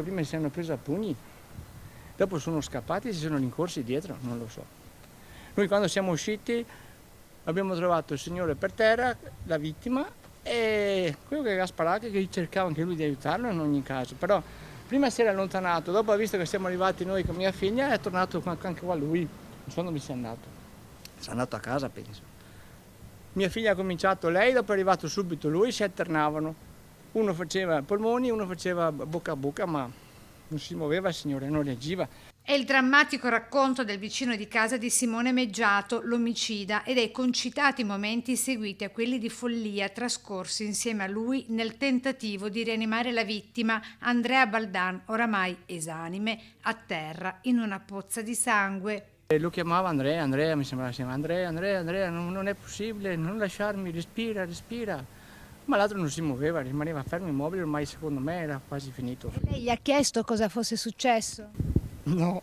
Prima si hanno preso a pugni, dopo sono scappati e si sono rincorsi dietro, non lo so. Noi quando siamo usciti abbiamo trovato il signore per terra, la vittima, e quello che aveva sparato, che cercava anche lui di aiutarlo in ogni caso, però prima si era allontanato, dopo ha visto che siamo arrivati noi con mia figlia è tornato anche qua lui, non so dove sia andato, è andato a casa penso. Mia figlia ha cominciato lei, dopo è arrivato subito lui, si alternavano. Uno faceva polmoni, uno faceva bocca a bocca, ma non si muoveva il signore, non reagiva. È il drammatico racconto del vicino di casa di Simone Meggiato, l'omicida, ed è concitati momenti seguiti a quelli di follia trascorsi insieme a lui nel tentativo di rianimare la vittima, Andrea Baldan, oramai esanime, a terra in una pozza di sangue. E lo chiamava Andrea, Andrea mi sembrava sempre, Andrea, non è possibile, non lasciarmi, respira, respira. Ma l'altro non si muoveva, rimaneva fermo immobile, ormai secondo me era quasi finito. E lei gli ha chiesto cosa fosse successo? No,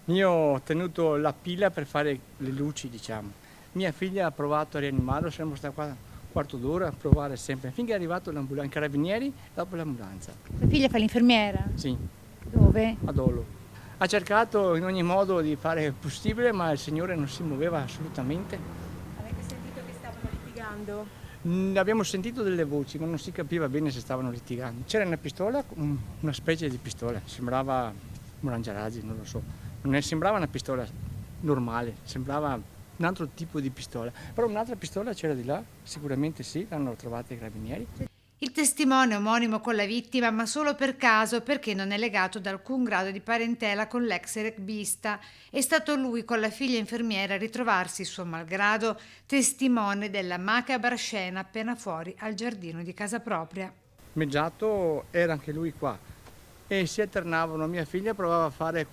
io ho tenuto la pila per fare le luci, diciamo. Mia figlia ha provato a rianimarlo, siamo stati qua un quarto d'ora a provare sempre, finché è arrivato l'ambulanza, i carabinieri, dopo l'ambulanza. Sua figlia fa l'infermiera? Sì, Dove? ad Olo. Ha cercato in ogni modo di fare il possibile, ma il signore non si muoveva assolutamente. Avete sentito che stavano litigando? Abbiamo sentito delle voci, ma non si capiva bene se stavano litigando. C'era una pistola, una specie di pistola, sembrava un lanciarazzi, non lo so. Non sembrava una pistola normale, sembrava un altro tipo di pistola. Però un'altra pistola c'era di là, sicuramente sì, l'hanno trovata i carabinieri. Il testimone è omonimo con la vittima, ma solo per caso, perché non è legato ad alcun grado di parentela con l'ex rugbista. È stato lui con la figlia infermiera a ritrovarsi, suo malgrado, testimone della macabra scena appena fuori al giardino di casa propria. Meggiato era anche lui qua e si alternavano. Mia figlia provava a fare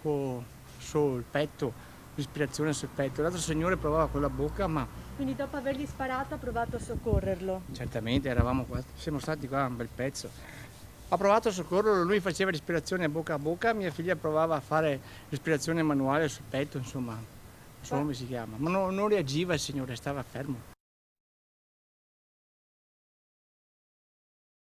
sul petto, respirazione sul petto, l'altro signore provava con la bocca, ma Quindi dopo avergli sparato ha provato a soccorrerlo. certamente eravamo qua, siamo stati qua un bel pezzo. Ha provato a soccorrerlo, lui faceva respirazione a bocca, mia figlia provava a fare respirazione manuale sul petto, insomma, non so come si chiama, ma non reagiva il signore, stava fermo.